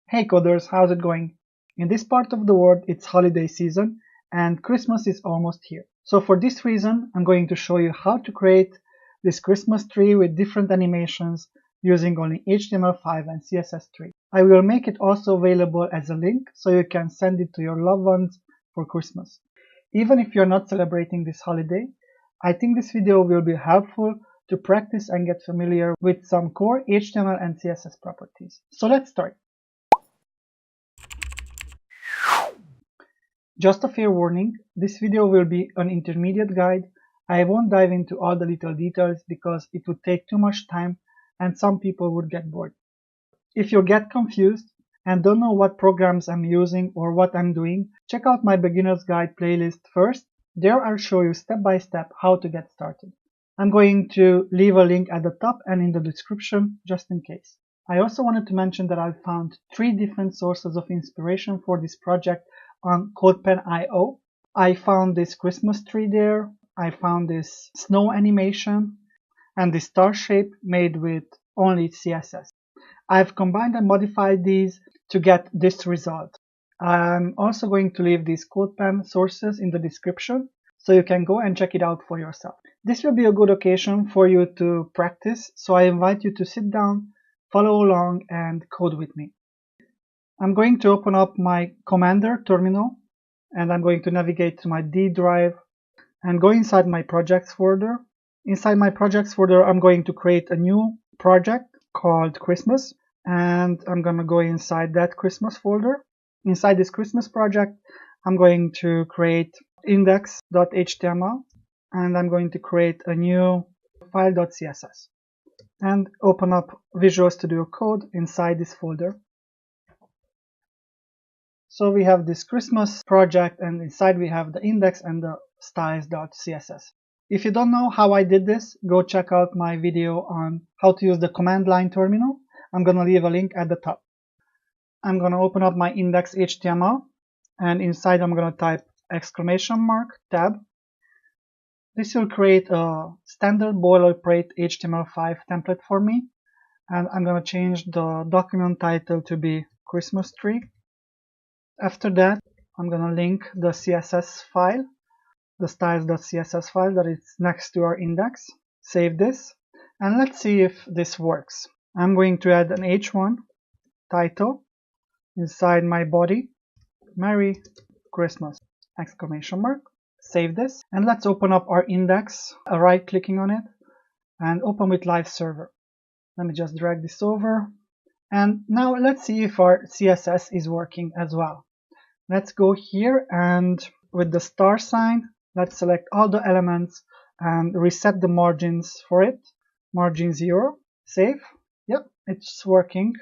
Hey coders, how's it going? In this part of the world, it's holiday season and Christmas is almost here. So for this reason, I'm going to show you how to create this Christmas tree with different animations using only html5 and css3. I will make it also available as a link so you can send it to your loved ones for Christmas. Even if you're not celebrating this holiday, I think this video will be helpful to practice and get familiar with some core HTML and CSS properties. So let's start. Just a fair warning, this video will be an intermediate guide. I won't dive into all the little details because it would take too much time and some people would get bored. If you get confused and don't know what programs I'm using or what I'm doing, check out my beginner's guide playlist first. There I'll show you step by step how to get started. I'm going to leave a link at the top and in the description just in case. I also wanted to mention that I found 3 different sources of inspiration for this project on CodePen.io. I found this Christmas tree there, I found this snow animation, and this star shape made with only CSS. I've combined and modified these to get this result. I'm also going to leave these CodePen sources in the description so you can go and check it out for yourself. This will be a good occasion for you to practice, so I invite you to sit down, follow along, and code with me. I'm going to open up my Commander terminal and I'm going to navigate to my D drive and go inside my projects folder. Inside my projects folder, I'm going to create a new project called Christmas, and I'm going to go inside that Christmas folder. Inside this Christmas project, I'm going to create index.html and I'm going to create a new file.css and open up Visual Studio Code inside this folder. So we have this Christmas project and inside we have the index and the styles.css. If you don't know how I did this, go check out my video on how to use the command line terminal. I'm going to leave a link at the top. I'm going to open up my index.html and inside I'm going to type exclamation mark tab. This will create a standard boilerplate HTML5 template for me, and I'm going to change the document title to be Christmas tree. After that, I'm going to link the CSS file, the styles.css file that is next to our index. Save this, and let's see if this works. I'm going to add an h1 title inside my body, Merry Christmas, exclamation mark. Save this, and let's open up our index, right clicking on it, and open with live server. Let me just drag this over, and now let's see if our CSS is working as well. Let's go here and with the star sign, let's select all the elements and reset the margins for it. Margin 0, save. Yep, it's working.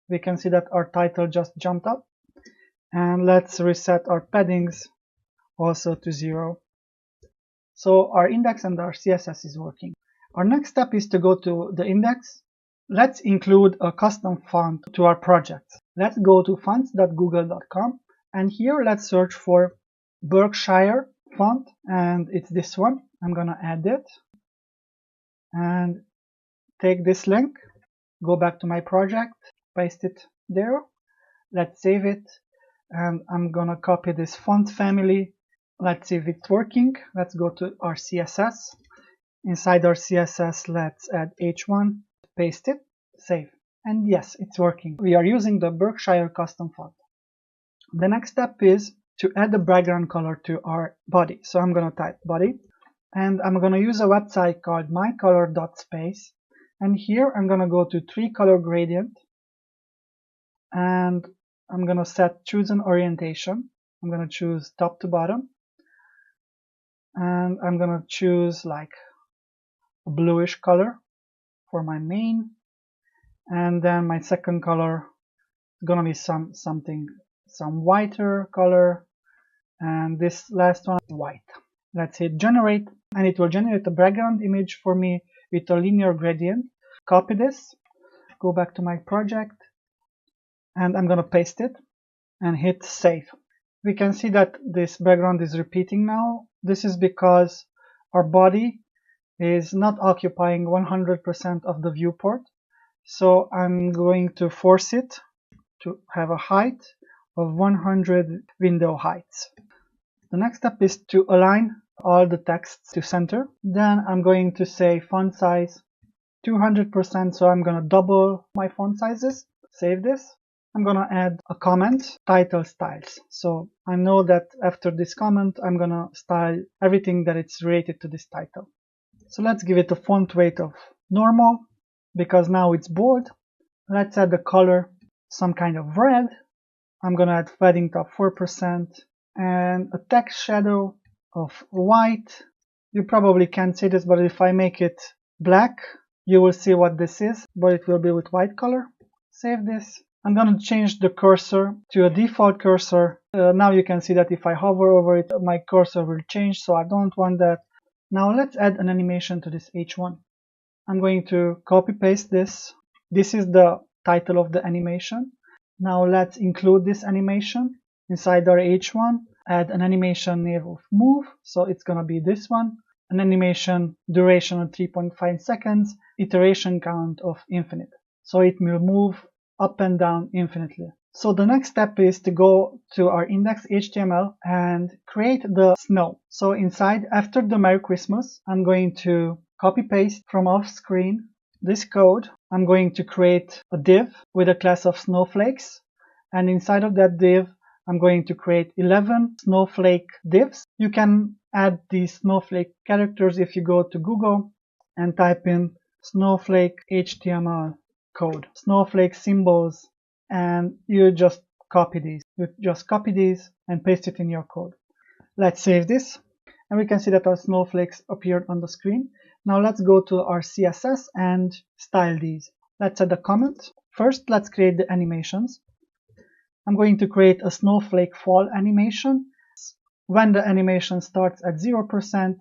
We can see that our title just jumped up. And let's reset our paddings also to 0. So our index and our CSS is working. Our next step is to go to the index. Let's include a custom font to our project. Let's go to fonts.google.com and here let's search for Berkshire font, and it's this one. I'm gonna add it and take this link, go back to my project, paste it there. Let's save it, and I'm gonna copy this font family. Let's see if it's working. Let's go to our CSS. Inside our CSS, let's add h1, paste it, save. And yes, it's working. We are using the Berkshire custom font. The next step is to add a background color to our body. So I'm going to type body, and I'm going to use a website called mycolor.space. And here I'm going to go to 3 color gradient, and I'm going to choose an orientation. I'm going to choose top to bottom, and I'm going to choose like a bluish color for my main, and then my second color is going to be some whiter color, and this last one white. Let's hit generate, and it will generate a background image for me with a linear gradient. Copy this, go back to my project, and I'm going to paste it and hit save. We can see that this background is repeating now. This is because our body is not occupying 100% of the viewport. So I'm going to force it to have a height of 100 window heights. The next step is to align all the texts to center. Then I'm going to say font size 200%, so I'm going to double my font sizes. Save this. I'm going to add a comment, title styles. So I know that after this comment, I'm going to style everything that it's related to this title. So let's give it a font weight of normal, because now it's bold. Let's add the color, some kind of red. I'm going to add padding top 4% and a text shadow of white. You probably can't see this, but if I make it black, you will see what this is, but it will be with white color. Save this. I'm going to change the cursor to a default cursor. Now you can see that if I hover over it, my cursor will change, so I don't want that. Now let's add an animation to this H1. I'm going to copy paste this. This is the title of the animation. Now let's include this animation inside our H1. Add an animation name of move, so it's going to be this one. An animation duration of 3.5 seconds, iteration count of infinite. So it will move up and down infinitely. So the next step is to go to our index.html and create the snow. So inside, after the Merry Christmas, I'm going to copy paste from off screen this code. I'm going to create a div with a class of snowflakes, and inside of that div I'm going to create 11 snowflake divs. You can add these snowflake characters if you go to Google and type in snowflake HTML code, snowflake symbols, and you just copy these. You just copy these and paste it in your code. Let's save this, and we can see that our snowflakes appeared on the screen. Now let's go to our CSS and style these. Let's add a comment. First, let's create the animations. I'm going to create a snowflake fall animation. When the animation starts at 0%,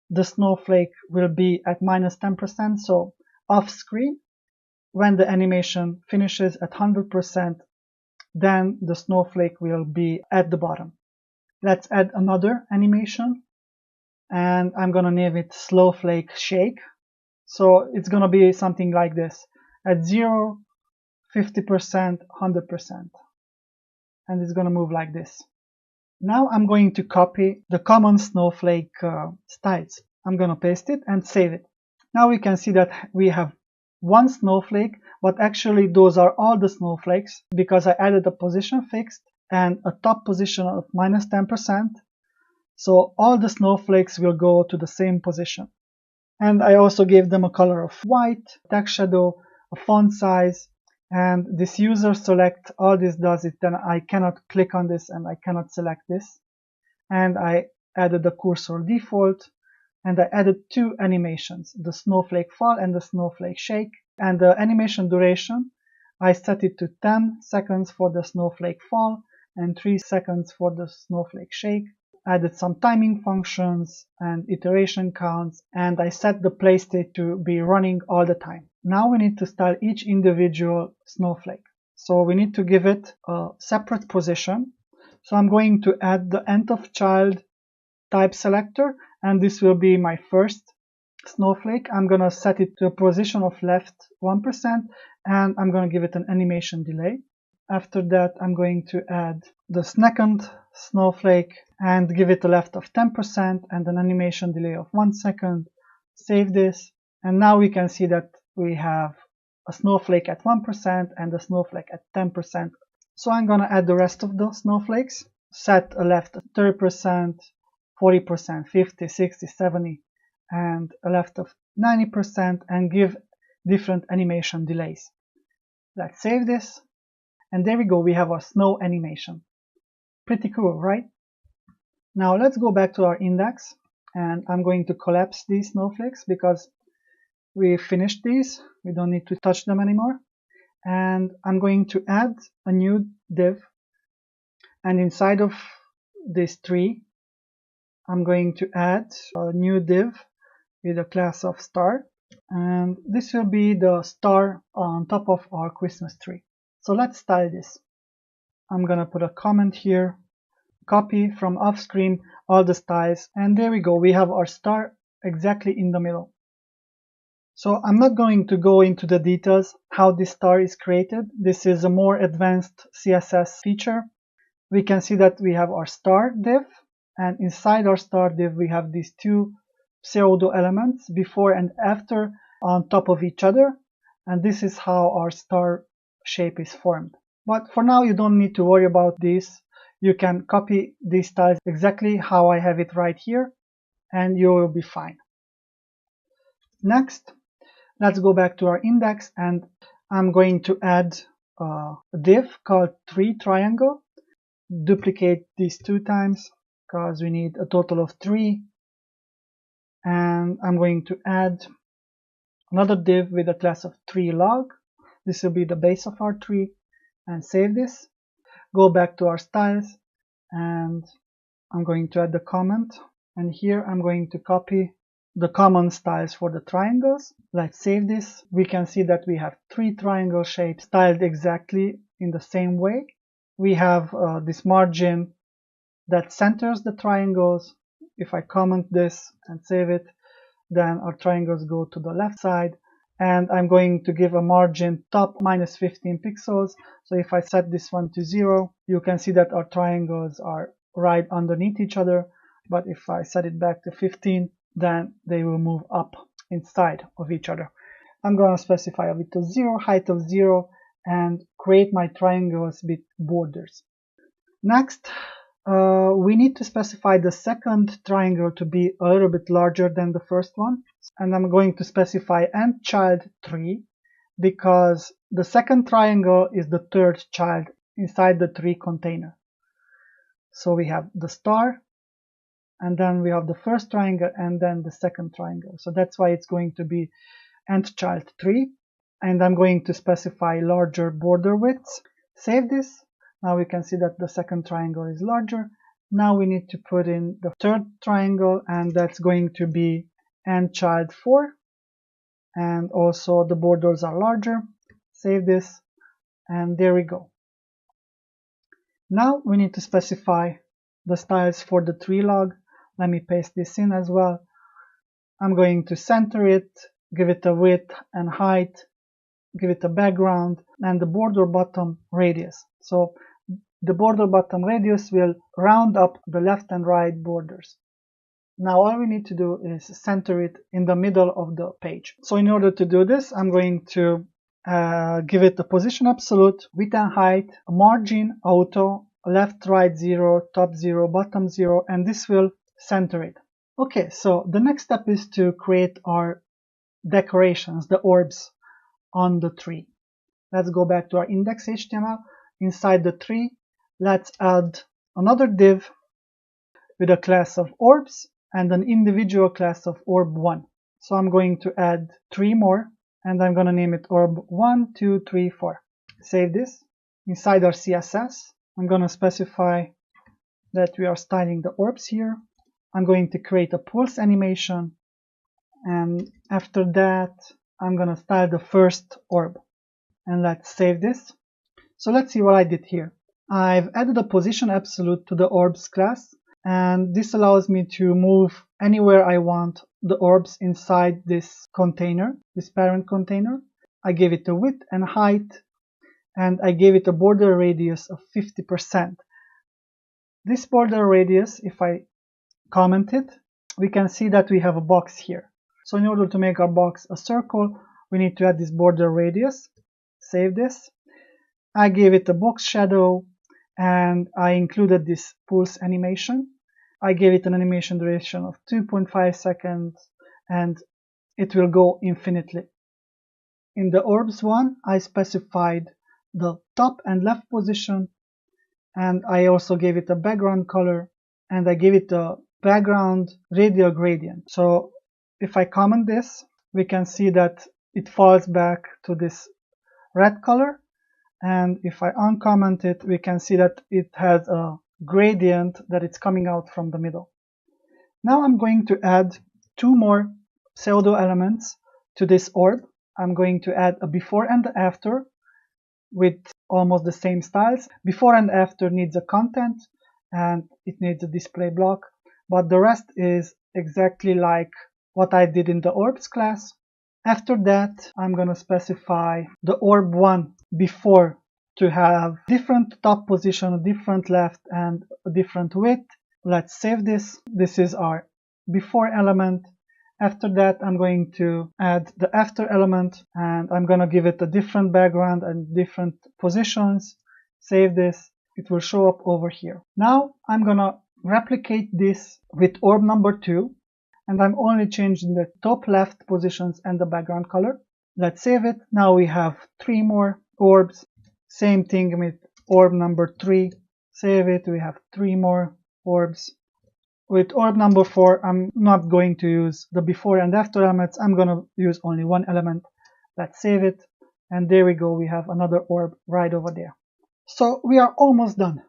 the snowflake will be at -10%, so off screen. When the animation finishes at 100%, then the snowflake will be at the bottom. Let's add another animation, and I'm gonna name it Snowflake Shake. So it's gonna be something like this: at 0, 50%, 100%. And it's gonna move like this. Now I'm going to copy the common snowflake styles. I'm gonna paste it and save it. Now we can see that we have one snowflake, but actually those are all the snowflakes, because I added a position fixed and a top position of -10%. So all the snowflakes will go to the same position. And I also gave them a color of white, text shadow, a font size, and this user select. All this does is then I cannot click on this and I cannot select this. And I added the cursor default, and I added two animations, the snowflake fall and the snowflake shake. And the animation duration, I set it to 10 seconds for the snowflake fall and 3 seconds for the snowflake shake. I added some timing functions and iteration counts, and I set the play state to be running all the time. Now we need to style each individual snowflake. So we need to give it a separate position. So I'm going to add the end of child type selector, and this will be my first snowflake. I'm going to set it to a position of left 1%, and I'm going to give it an animation delay. After that, I'm going to add the second snowflake and give it a left of 10% and an animation delay of 1 second. Save this, and now we can see that we have a snowflake at 1% and a snowflake at 10%. So I'm going to add the rest of the snowflakes, set a left of 30%, 40%, 50, 60, 70, and a left of 90%, and give different animation delays. Let's save this, and there we go, we have our snow animation. Pretty cool, right? Now let's go back to our index, and I'm going to collapse these snowflakes because we finished these. We don't need to touch them anymore. And I'm going to add a new div, and inside of this tree I'm going to add a new div with a class of star, and this will be the star on top of our Christmas tree. So let's style this. I'm gonna put a comment here, copy from off screen all the styles, and there we go, we have our star exactly in the middle. So I'm not going to go into the details how this star is created. This is a more advanced CSS feature. We can see that we have our star div, and inside our star div we have these two pseudo elements before and after on top of each other, and this is how our star shape is formed. But for now you don't need to worry about this. You can copy these styles exactly how I have it right here and you will be fine. Next, let's go back to our index, and I'm going to add a div called tree triangle. Duplicate these 2 times because we need a total of 3, and I'm going to add another div with a class of tree log. This will be the base of our tree, and save this. Go back to our styles, and I'm going to add the comment, and here I'm going to copy the common styles for the triangles. Let's save this. We can see that we have 3 triangle shapes styled exactly in the same way. We have this margin that centers the triangles. If I comment this and save it, then our triangles go to the left side, and I'm going to give a margin top minus 15 pixels. So if I set this one to 0, you can see that our triangles are right underneath each other, but if I set it back to 15, then they will move up inside of each other. I'm going to specify a width of 0, height of 0, and create my triangles with borders. Next, we need to specify the second triangle to be a little bit larger than the first one, and I'm going to specify and child 3 because the second triangle is the third child inside the tree container. So we have the star, and then we have the first triangle, and then the second triangle. So that's why it's going to be and child 3, and I'm going to specify larger border widths. Save this. Now we can see that the second triangle is larger. Now we need to put in the third triangle, and that's going to be and child 4, and also the borders are larger. Save this, and there we go. Now we need to specify the styles for the tree log. Let me paste this in as well. I'm going to center it, give it a width and height, give it a background, and the border bottom radius. So the border bottom radius will round up the left and right borders. Now all we need to do is center it in the middle of the page. So in order to do this, I'm going to give it a position absolute, width and height, a margin auto, left, right 0, top 0, bottom 0, and this will center it. Okay, so the next step is to create our decorations, the orbs on the tree. Let's go back to our index.html. Inside the tree, let's add another div with a class of orbs and an individual class of orb1. So I'm going to add 3 more, and I'm going to name it orb 1, 2, 3, 4. Save this. Inside our CSS, I'm going to specify that we are styling the orbs here. I'm going to create a pulse animation, and after that I'm going to style the first orb, and let's save this. So let's see what I did here. I've added a position absolute to the orbs class, and this allows me to move anywhere I want the orbs inside this container, this parent container. I gave it a width and height, and I gave it a border radius of 50%. This border radius, if I comment it, we can see that we have a box here. So in order to make our box a circle, we need to add this border radius. Save this. I gave it a box shadow, and I included this pulse animation. I gave it an animation duration of 2.5 seconds, and it will go infinitely. In the orbs one, I specified the top and left position, and I also gave it a background color, and I gave it a background radial gradient. So if I comment this, we can see that it falls back to this red color, and if I uncomment it, we can see that it has a gradient that it's coming out from the middle. Now I'm going to add 2 more pseudo elements to this orb. I'm going to add a before and after with almost the same styles. Before and after needs a content, and it needs a display block, but the rest is exactly like what I did in the orbs class. After that, I'm going to specify the orb 1 before to have different top position, different left, and a different width. Let's save this. This is our before element. After that, I'm going to add the after element, and I'm going to give it a different background and different positions. Save this. It will show up over here. Now I'm going to replicate this with orb number 2, and I'm only changing the top left positions and the background color. Let's save it. Now we have 3 more orbs. Same thing with orb number 3. Save it. We have 3 more orbs. With orb number 4, I'm not going to use the before and after elements. I'm going to use only one element. Let's save it. And there we go. We have another orb right over there. So we are almost done.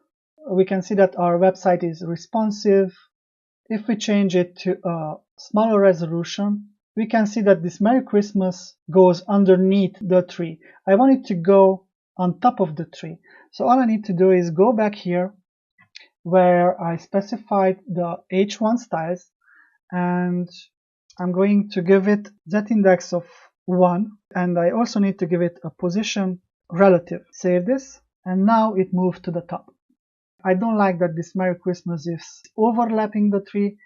We can see that our website is responsive. If we change it to a smaller resolution, we can see that this Merry Christmas goes underneath the tree. I want it to go on top of the tree. So all I need to do is go back here where I specified the h1 styles, and I'm going to give it z-index of 1, and I also need to give it a position relative. Save this, and now it moved to the top. I don't like that this Merry Christmas is overlapping the tree,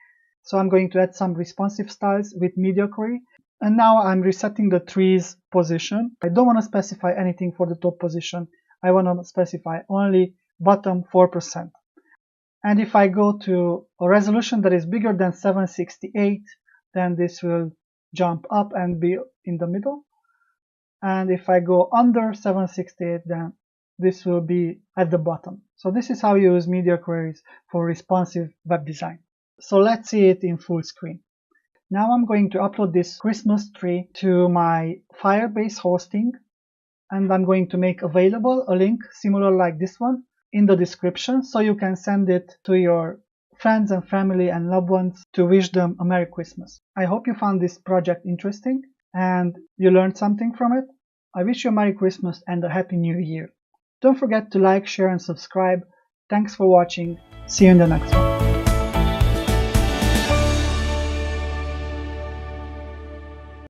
so I'm going to add some responsive styles with media query. And now I'm resetting the tree's position. I don't want to specify anything for the top position. I want to specify only bottom 4%. And if I go to a resolution that is bigger than 768, then this will jump up and be in the middle. And if I go under 768, then this will be at the bottom. So this is how you use media queries for responsive web design. So let's see it in full screen. Now I'm going to upload this Christmas tree to my Firebase hosting, and I'm going to make available a link similar like this one in the description, so you can send it to your friends and family and loved ones to wish them a Merry Christmas. I hope you found this project interesting and you learned something from it. I wish you a Merry Christmas and a Happy New Year. Don't forget to like, share and subscribe. Thanks for watching. See you in the next one.